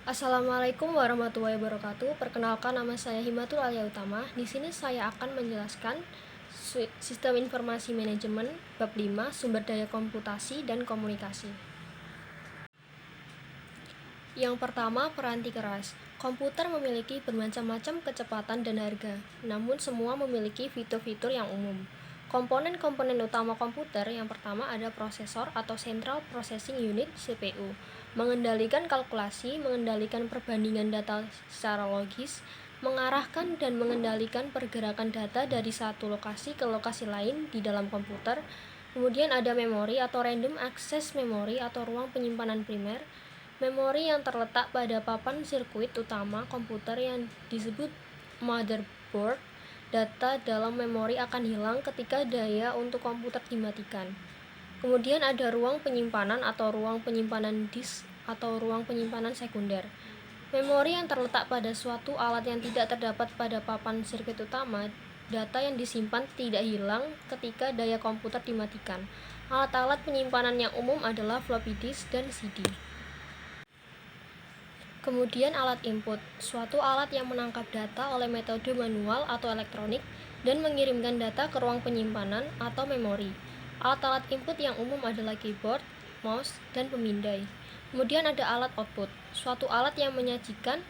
Assalamualaikum warahmatullahi wabarakatuh. Perkenalkan, nama saya Himatul Alia Utama. Di sini saya akan menjelaskan Sistem Informasi Manajemen bab 5 Sumber Daya Komputasi dan Komunikasi. Yang pertama, peranti keras. Komputer memiliki bermacam-macam kecepatan dan harga, namun semua memiliki fitur-fitur yang umum. Komponen-komponen utama komputer yang pertama ada prosesor atau Central Processing Unit (CPU), mengendalikan kalkulasi, mengendalikan perbandingan data secara logis, mengarahkan dan mengendalikan pergerakan data dari satu lokasi ke lokasi lain di dalam komputer. Kemudian ada memori atau Random Access Memory atau ruang penyimpanan primer, memori yang terletak pada papan sirkuit utama komputer yang disebut motherboard. Data dalam memori akan hilang ketika daya untuk komputer dimatikan. Kemudian ada ruang penyimpanan atau ruang penyimpanan disk atau ruang penyimpanan sekunder. Memori yang terletak pada suatu alat yang tidak terdapat pada papan sirkuit utama. Data yang disimpan tidak hilang ketika daya komputer dimatikan. Alat-alat penyimpanan yang umum adalah floppy disk dan CD. Kemudian alat input, suatu alat yang menangkap data oleh metode manual atau elektronik dan mengirimkan data ke ruang penyimpanan atau memori. Alat-alat input yang umum adalah keyboard, mouse, dan pemindai. Kemudian ada alat output, suatu alat yang menyajikan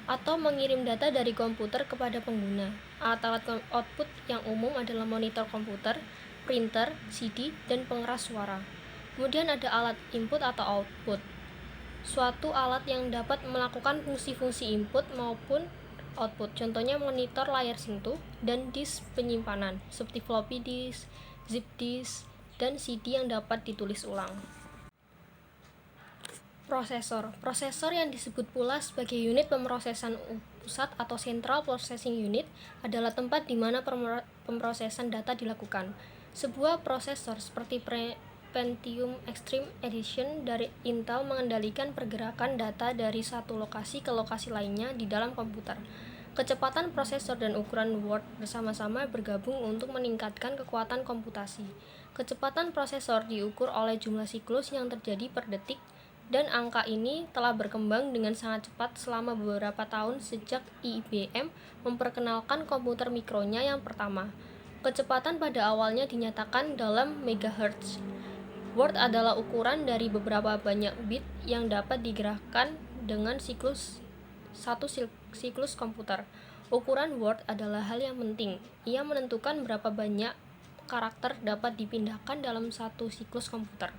atau mengirim data dari komputer kepada pengguna. Alat-alat output yang umum adalah monitor komputer, printer, CD, dan pengeras suara. Kemudian ada alat input atau output, suatu alat yang dapat melakukan fungsi-fungsi input maupun output. Contohnya monitor layar sentuh dan disk penyimpanan seperti floppy disk, zip disk, dan CD yang dapat ditulis ulang. Prosesor yang disebut pula sebagai unit pemrosesan pusat atau Central Processing Unit adalah tempat di mana pemrosesan data dilakukan. Sebuah prosesor seperti Pentium Extreme Edition dari Intel mengendalikan pergerakan data dari satu lokasi ke lokasi lainnya di dalam komputer. Kecepatan prosesor dan ukuran Word bersama-sama bergabung untuk meningkatkan kekuatan komputasi. Kecepatan prosesor diukur oleh jumlah siklus yang terjadi per detik, dan angka ini telah berkembang dengan sangat cepat selama beberapa tahun sejak IBM memperkenalkan komputer mikronya yang pertama. Kecepatan pada awalnya dinyatakan dalam megahertz. Word adalah ukuran dari beberapa banyak bit yang dapat digerakkan dengan satu siklus komputer. Ukuran Word adalah hal yang penting. Ia menentukan berapa banyak karakter dapat dipindahkan dalam satu siklus komputer.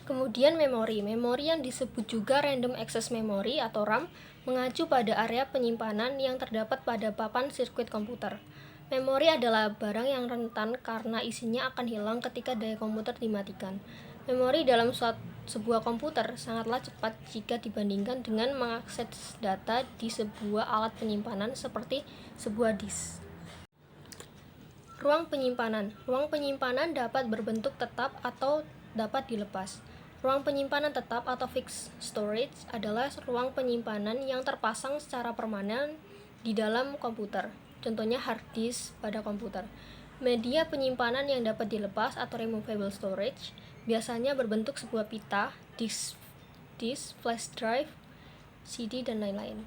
Kemudian memori yang disebut juga Random Access Memory atau RAM, mengacu pada area penyimpanan yang terdapat pada papan sirkuit komputer. Memori adalah barang yang rentan karena isinya akan hilang ketika daya komputer dimatikan. Memori dalam sebuah komputer sangatlah cepat jika dibandingkan dengan mengakses data di sebuah alat penyimpanan seperti sebuah disk. Ruang penyimpanan dapat berbentuk tetap atau dapat dilepas. Ruang penyimpanan tetap atau fixed storage adalah ruang penyimpanan yang terpasang secara permanen di dalam komputer. Contohnya hard disk pada komputer. Media penyimpanan yang dapat dilepas atau removable storage biasanya berbentuk sebuah pita, disk, flash drive, CD, dan lain-lain.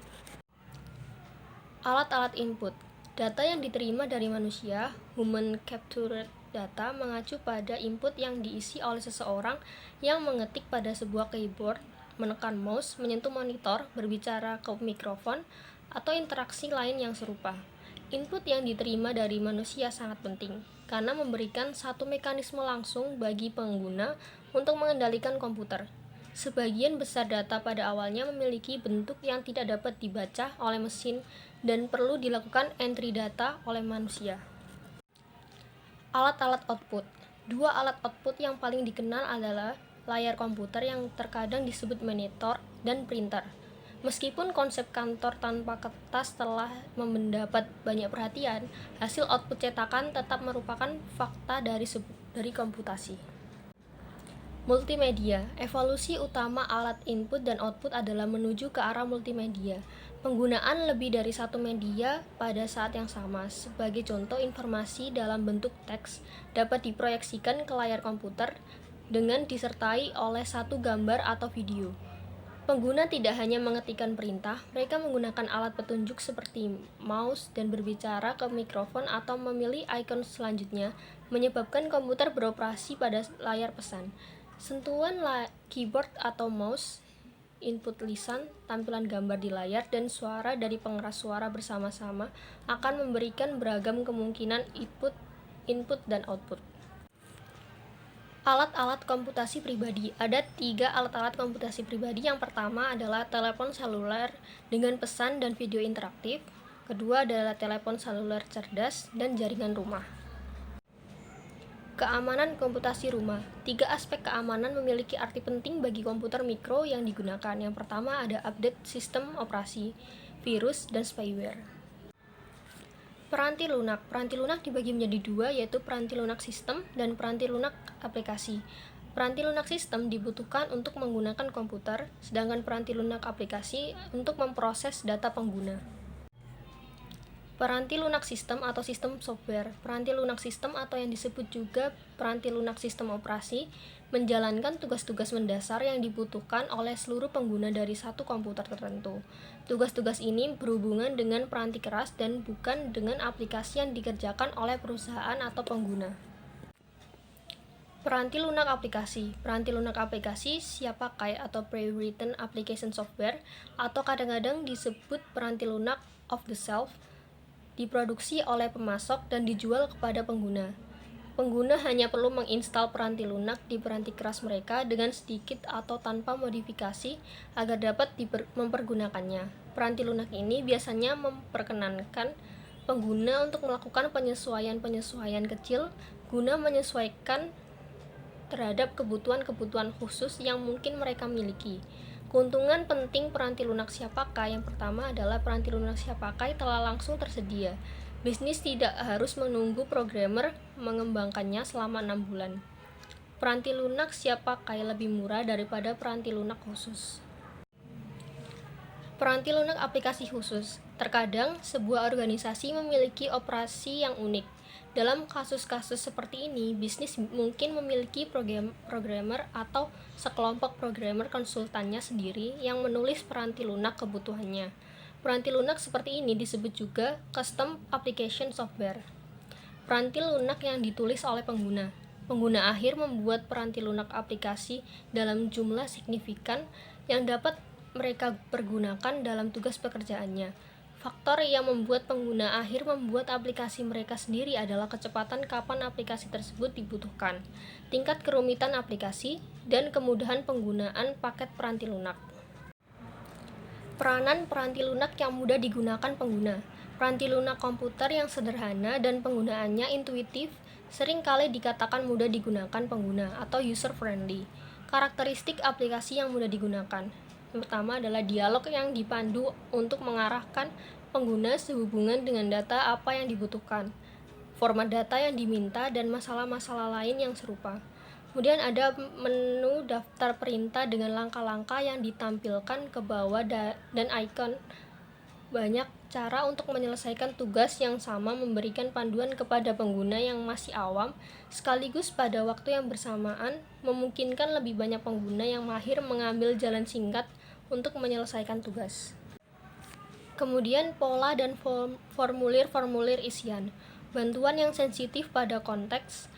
Alat-alat input, data yang diterima dari manusia, human captured data, mengacu pada input yang diisi oleh seseorang yang mengetik pada sebuah keyboard, menekan mouse, menyentuh monitor, berbicara ke mikrofon, atau interaksi lain yang serupa. Input yang diterima dari manusia sangat penting, karena memberikan satu mekanisme langsung bagi pengguna untuk mengendalikan komputer. Sebagian besar data pada awalnya memiliki bentuk yang tidak dapat dibaca oleh mesin dan perlu dilakukan entry data oleh manusia. Alat-alat output. Dua alat output yang paling dikenal adalah layar komputer yang terkadang disebut monitor dan printer. Meskipun konsep kantor tanpa kertas telah mendapat banyak perhatian, hasil output cetakan tetap merupakan fakta dari komputasi. Multimedia. Evolusi utama alat input dan output adalah menuju ke arah multimedia. Penggunaan lebih dari satu media pada saat yang sama. Sebagai contoh, informasi dalam bentuk teks dapat diproyeksikan ke layar komputer dengan disertai oleh satu gambar atau video. Pengguna tidak hanya mengetikkan perintah, mereka menggunakan alat petunjuk seperti mouse dan berbicara ke mikrofon atau memilih ikon selanjutnya, menyebabkan komputer beroperasi pada layar pesan. Sentuhan keyboard atau mouse, input lisan, tampilan gambar di layar, dan suara dari pengeras suara bersama-sama akan memberikan beragam kemungkinan input dan output. Alat-alat komputasi pribadi. Ada 3 alat-alat komputasi pribadi. Yang pertama adalah telepon seluler dengan pesan dan video interaktif. Kedua adalah telepon seluler cerdas dan jaringan rumah. Keamanan komputasi rumah. 3 aspek keamanan memiliki arti penting bagi komputer mikro yang digunakan. Yang pertama ada update sistem operasi, virus, dan spyware. Peranti lunak. Peranti lunak dibagi menjadi 2, yaitu peranti lunak sistem dan peranti lunak aplikasi. Peranti lunak sistem dibutuhkan untuk menggunakan komputer, sedangkan peranti lunak aplikasi untuk memproses data pengguna. Peranti lunak sistem atau sistem software. Peranti lunak sistem atau yang disebut juga peranti lunak sistem operasi menjalankan tugas-tugas mendasar yang dibutuhkan oleh seluruh pengguna dari satu komputer tertentu. Tugas-tugas ini berhubungan dengan peranti keras dan bukan dengan aplikasi yang dikerjakan oleh perusahaan atau pengguna. Peranti lunak aplikasi. Peranti lunak aplikasi siap pakai atau pre-written application software atau kadang-kadang disebut peranti lunak off the shelf, diproduksi oleh pemasok dan dijual kepada pengguna. Pengguna hanya perlu menginstal peranti lunak di peranti keras mereka dengan sedikit atau tanpa modifikasi agar dapat mempergunakannya. Peranti lunak ini biasanya memperkenankan pengguna untuk melakukan penyesuaian-penyesuaian kecil guna menyesuaikan terhadap kebutuhan-kebutuhan khusus yang mungkin mereka miliki. Keuntungan penting peranti lunak siap pakai. Yang pertama adalah peranti lunak siap pakai telah langsung tersedia. Bisnis tidak harus menunggu programmer mengembangkannya selama 6 bulan. Peranti lunak siap pakai lebih murah daripada peranti lunak khusus. Peranti lunak aplikasi khusus. Terkadang sebuah organisasi memiliki operasi yang unik. Dalam kasus-kasus seperti ini, bisnis mungkin memiliki programmer atau sekelompok programmer konsultannya sendiri yang menulis peranti lunak kebutuhannya. Peranti lunak seperti ini disebut juga custom application software. Peranti lunak yang ditulis oleh pengguna. Pengguna akhir membuat peranti lunak aplikasi dalam jumlah signifikan yang dapat mereka pergunakan dalam tugas pekerjaannya. Faktor yang membuat pengguna akhir membuat aplikasi mereka sendiri adalah kecepatan kapan aplikasi tersebut dibutuhkan, tingkat kerumitan aplikasi, dan kemudahan penggunaan paket peranti lunak. Peranan peranti lunak yang mudah digunakan pengguna. Peranti lunak komputer yang sederhana dan penggunaannya intuitif seringkali dikatakan mudah digunakan pengguna atau user-friendly. Karakteristik aplikasi yang mudah digunakan. Yang pertama adalah dialog yang dipandu untuk mengarahkan pengguna sehubungan dengan data apa yang dibutuhkan, format data yang diminta, dan masalah-masalah lain yang serupa. Kemudian ada menu daftar perintah dengan langkah-langkah yang ditampilkan ke bawah dan ikon. Banyak cara untuk menyelesaikan tugas yang sama memberikan panduan kepada pengguna yang masih awam, sekaligus pada waktu yang bersamaan memungkinkan lebih banyak pengguna yang mahir mengambil jalan singkat untuk menyelesaikan tugas. Kemudian pola dan formulir-formulir isian. Bantuan yang sensitif pada konteks.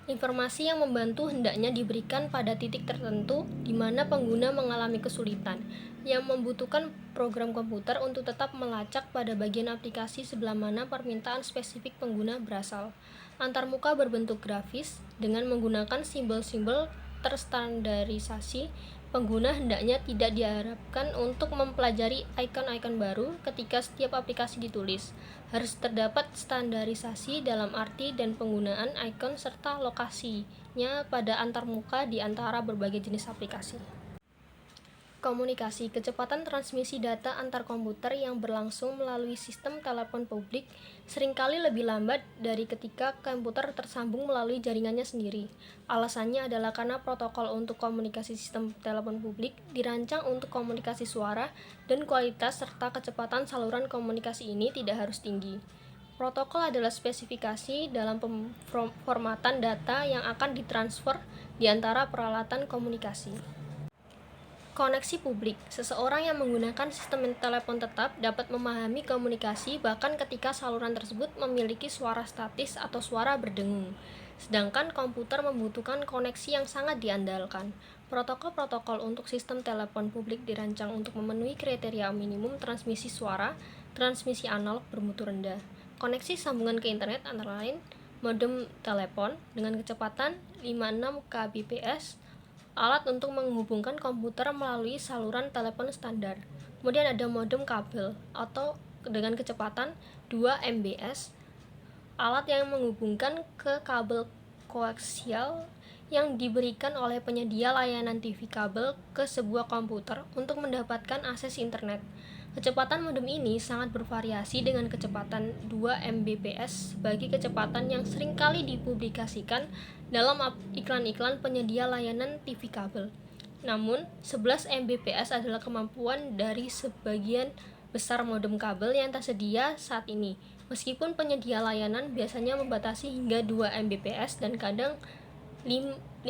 Informasi yang membantu hendaknya diberikan pada titik tertentu di mana pengguna mengalami kesulitan, yang membutuhkan program komputer untuk tetap melacak pada bagian aplikasi sebelah mana permintaan spesifik pengguna berasal. Antarmuka berbentuk grafis dengan menggunakan simbol-simbol terstandarisasi. Pengguna hendaknya tidak diharapkan untuk mempelajari ikon-ikon baru ketika setiap aplikasi ditulis. Harus terdapat standarisasi dalam arti dan penggunaan ikon serta lokasinya pada antarmuka di antara berbagai jenis aplikasi. Komunikasi. Kecepatan transmisi data antar komputer yang berlangsung melalui sistem telepon publik seringkali lebih lambat dari ketika komputer tersambung melalui jaringannya sendiri. Alasannya adalah karena protokol untuk komunikasi sistem telepon publik dirancang untuk komunikasi suara dan kualitas serta kecepatan saluran komunikasi ini tidak harus tinggi. Protokol adalah spesifikasi dalam pemformatan data yang akan ditransfer di antara peralatan komunikasi. Koneksi publik. Seseorang yang menggunakan sistem telepon tetap dapat memahami komunikasi bahkan ketika saluran tersebut memiliki suara statis atau suara berdengung. Sedangkan komputer membutuhkan koneksi yang sangat diandalkan. Protokol-protokol untuk sistem telepon publik dirancang untuk memenuhi kriteria minimum transmisi suara, transmisi analog bermutu rendah. Koneksi sambungan ke internet antara lain modem telepon dengan kecepatan 56 kbps, alat untuk menghubungkan komputer melalui saluran telepon standar. Kemudian ada modem kabel atau dengan kecepatan 2 mbps, alat yang menghubungkan ke kabel koaksial yang diberikan oleh penyedia layanan TV kabel ke sebuah komputer untuk mendapatkan akses internet. Kecepatan modem ini sangat bervariasi dengan kecepatan 2 mbps sebagai kecepatan yang seringkali dipublikasikan dalam iklan-iklan penyedia layanan TV kabel. Namun, 11 mbps adalah kemampuan dari sebagian besar modem kabel yang tersedia saat ini. Meskipun penyedia layanan biasanya membatasi hingga 2 mbps dan kadang 512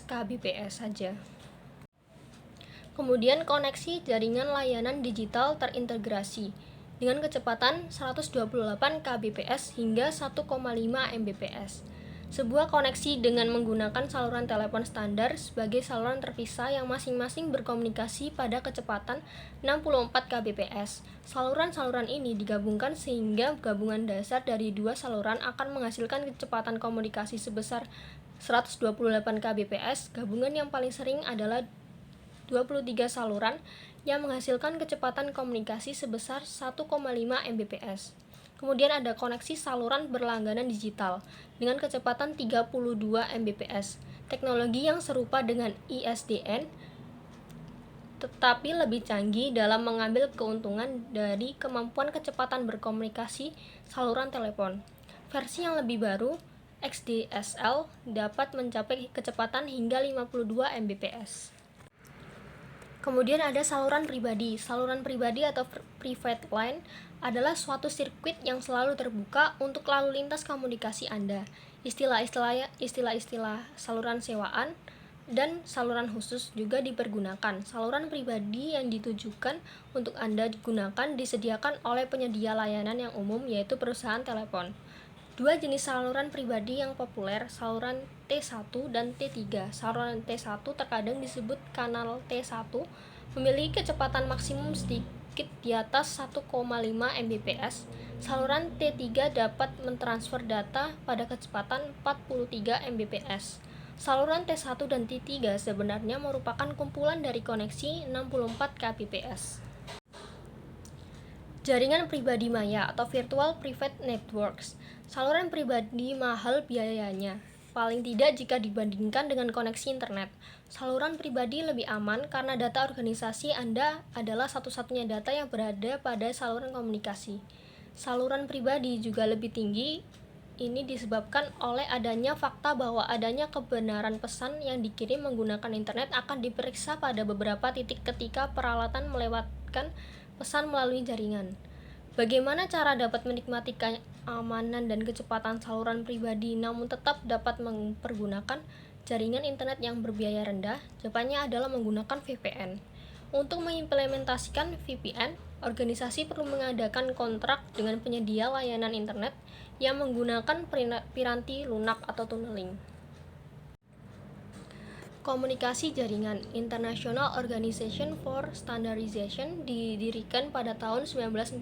kbps saja. Kemudian koneksi jaringan layanan digital terintegrasi dengan kecepatan 128 kbps hingga 1,5 mbps. Sebuah koneksi dengan menggunakan saluran telepon standar sebagai saluran terpisah yang masing-masing berkomunikasi pada kecepatan 64 kbps. Saluran-saluran ini digabungkan sehingga gabungan dasar dari dua saluran akan menghasilkan kecepatan komunikasi sebesar 128 kbps. Gabungan yang paling sering adalah 23 saluran yang menghasilkan kecepatan komunikasi sebesar 1,5 mbps. Kemudian ada koneksi saluran berlangganan digital dengan kecepatan 32 mbps. Teknologi yang serupa dengan ISDN tetapi lebih canggih dalam mengambil keuntungan dari kemampuan kecepatan berkomunikasi saluran telepon. Versi yang lebih baru, XDSL, dapat mencapai kecepatan hingga 52 mbps. Kemudian ada saluran pribadi. Saluran pribadi atau private line adalah suatu sirkuit yang selalu terbuka untuk lalu lintas komunikasi Anda. Istilah-istilah saluran sewaan dan saluran khusus juga dipergunakan. Saluran pribadi yang ditujukan untuk Anda digunakan disediakan oleh penyedia layanan yang umum, yaitu perusahaan telepon. Dua jenis saluran pribadi yang populer, saluran T1 dan T3. Saluran T1 terkadang disebut kanal T1, memiliki kecepatan maksimum sedikit di atas 1,5 mbps. Saluran T3 dapat mentransfer data pada kecepatan 43 mbps. Saluran T1 dan T3 sebenarnya merupakan kumpulan dari koneksi 64 kbps. Jaringan pribadi maya atau virtual private networks. Saluran pribadi mahal biayanya, paling tidak jika dibandingkan dengan koneksi internet. Saluran pribadi lebih aman karena data organisasi Anda adalah satu-satunya data yang berada pada saluran komunikasi. Saluran pribadi juga lebih tinggi. Ini disebabkan oleh adanya fakta bahwa adanya kebenaran pesan yang dikirim menggunakan internet akan diperiksa pada beberapa titik ketika peralatan melewatkan pesan melalui jaringan. Bagaimana cara dapat menikmati keamanan dan kecepatan saluran pribadi namun tetap dapat mempergunakan jaringan internet yang berbiaya rendah? Jawabannya adalah menggunakan VPN. Untuk mengimplementasikan VPN, organisasi perlu mengadakan kontrak dengan penyedia layanan internet yang menggunakan piranti lunak atau tunneling. Komunikasi jaringan. International Organization for Standardization didirikan pada tahun 1946.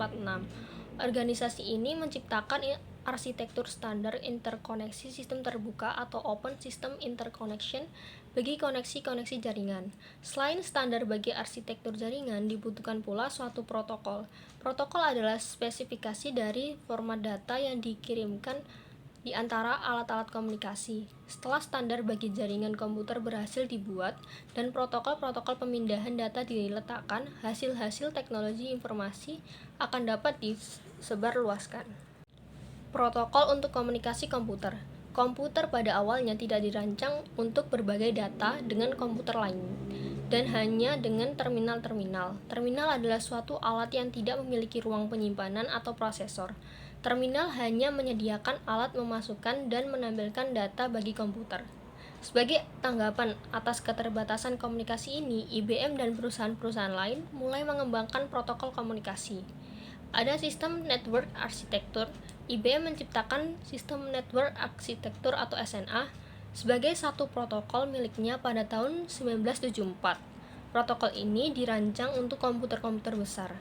Organisasi ini menciptakan arsitektur standar interkoneksi sistem terbuka atau Open System Interconnection bagi koneksi-koneksi jaringan. Selain standar bagi arsitektur jaringan, dibutuhkan pula suatu protokol. Protokol adalah spesifikasi dari format data yang dikirimkan di antara alat-alat komunikasi. Setelah standar bagi jaringan komputer berhasil dibuat dan protokol-protokol pemindahan data diletakkan, hasil-hasil teknologi informasi akan dapat disebarluaskan. Protokol untuk komunikasi komputer. Komputer pada awalnya tidak dirancang untuk berbagai data dengan komputer lain dan hanya dengan terminal-terminal. Terminal adalah suatu alat yang tidak memiliki ruang penyimpanan atau prosesor. Terminal hanya menyediakan alat memasukkan dan menampilkan data bagi komputer. Sebagai tanggapan atas keterbatasan komunikasi ini, IBM dan perusahaan-perusahaan lain mulai mengembangkan protokol komunikasi. Ada sistem network arsitektur. IBM menciptakan sistem network arsitektur atau SNA sebagai satu protokol miliknya pada tahun 1974. Protokol ini dirancang untuk komputer-komputer besar,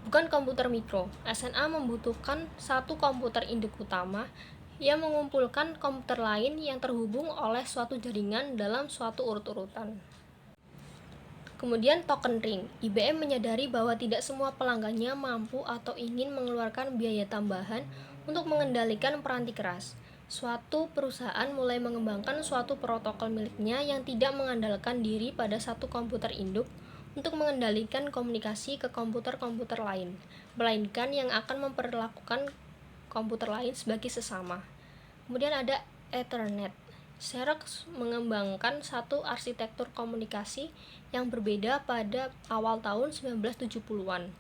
bukan komputer mikro. SNA membutuhkan satu komputer induk utama yang mengumpulkan komputer lain yang terhubung oleh suatu jaringan dalam suatu urut-urutan. Kemudian token ring. IBM menyadari bahwa tidak semua pelanggannya mampu atau ingin mengeluarkan biaya tambahan untuk mengendalikan peranti keras. Suatu perusahaan mulai mengembangkan suatu protokol miliknya yang tidak mengandalkan diri pada satu komputer induk untuk mengendalikan komunikasi ke komputer-komputer lain, melainkan yang akan memperlakukan komputer lain sebagai sesama. Kemudian ada Ethernet. Xerox mengembangkan satu arsitektur komunikasi yang berbeda pada awal tahun 1970-an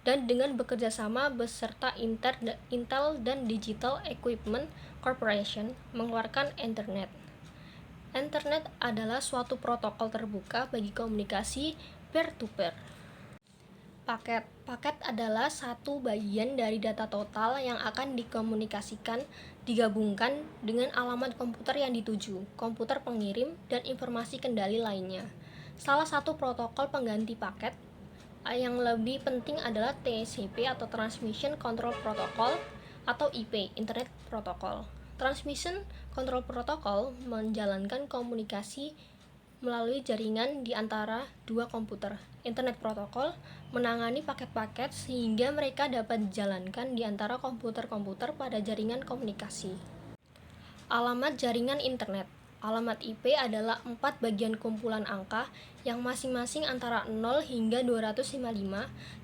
dan dengan bekerja sama beserta Intel dan Digital Equipment Corporation mengeluarkan Ethernet. Ethernet adalah suatu protokol terbuka bagi komunikasi peer-to-peer. Paket adalah satu bagian dari data total yang akan dikomunikasikan, digabungkan dengan alamat komputer yang dituju, komputer pengirim, dan informasi kendali lainnya. Salah satu protokol pengganti paket yang lebih penting adalah TCP atau Transmission Control Protocol atau IP, Internet Protocol. Transmission Control Protocol menjalankan komunikasi melalui jaringan di antara dua komputer. Internet Protocol menangani paket-paket sehingga mereka dapat dijalankan di antara komputer-komputer pada jaringan komunikasi. Alamat jaringan internet. Alamat IP adalah 4 bagian kumpulan angka yang masing-masing antara 0 hingga 255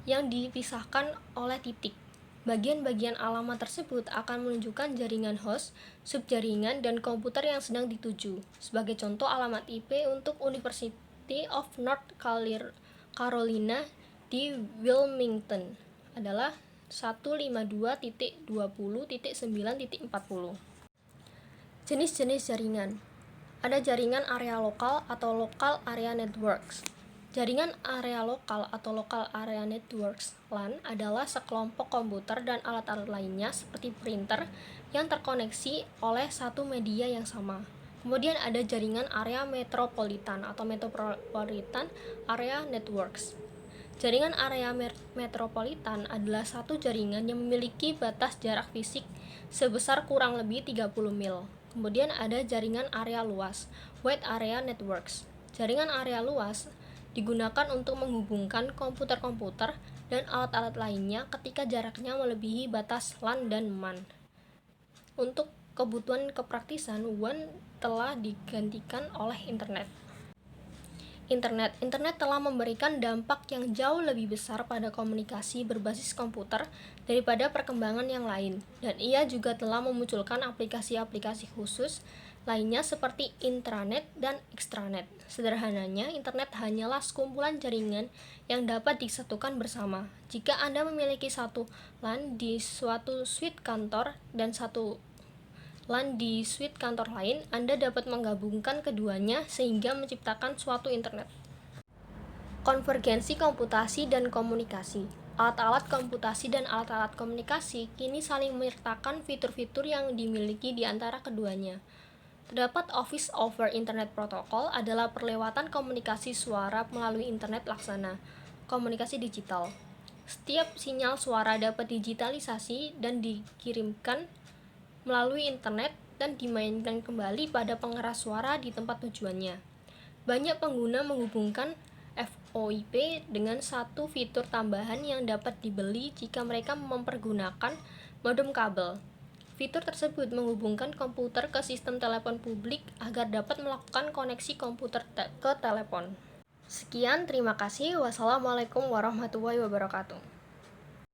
yang dipisahkan oleh titik. Bagian-bagian alamat tersebut akan menunjukkan jaringan host, subjaringan, dan komputer yang sedang dituju. Sebagai contoh, alamat IP untuk University of North Carolina di Wilmington adalah 152.20.9.40. Jenis-jenis jaringan. Ada jaringan area lokal atau local area networks. Jaringan area lokal atau local area networks LAN adalah sekelompok komputer dan alat-alat lainnya seperti printer yang terkoneksi oleh satu media yang sama. Kemudian ada jaringan area metropolitan atau metropolitan area networks. Jaringan area metropolitan adalah satu jaringan yang memiliki batas jarak fisik sebesar kurang lebih 30 mil. Kemudian ada jaringan area luas, wide area networks. Jaringan area luas digunakan untuk menghubungkan komputer-komputer dan alat-alat lainnya ketika jaraknya melebihi batas LAN dan MAN. Untuk kebutuhan kepraktisan, WAN telah digantikan oleh Internet. Internet telah memberikan dampak yang jauh lebih besar pada komunikasi berbasis komputer daripada perkembangan yang lain, dan ia juga telah memunculkan aplikasi-aplikasi khusus lainnya seperti intranet dan extranet. Sederhananya, internet hanyalah sekumpulan jaringan yang dapat disatukan bersama. Jika Anda memiliki satu LAN di suatu suite kantor dan satu LAN di suite kantor lain, Anda dapat menggabungkan keduanya sehingga menciptakan suatu internet. Konvergensi komputasi dan komunikasi. Alat-alat komputasi dan alat-alat komunikasi kini saling menyertakan fitur-fitur yang dimiliki di antara keduanya. Terdapat Office over Internet Protocol adalah perlewatan komunikasi suara melalui internet laksana, komunikasi digital. Setiap sinyal suara dapat digitalisasi dan dikirimkan melalui internet dan dimainkan kembali pada pengeras suara di tempat tujuannya. Banyak pengguna menghubungkan VoIP dengan satu fitur tambahan yang dapat dibeli jika mereka mempergunakan modem kabel. Fitur tersebut menghubungkan komputer ke sistem telepon publik agar dapat melakukan koneksi komputer ke telepon. Sekian, terima kasih. Wassalamualaikum warahmatullahi wabarakatuh.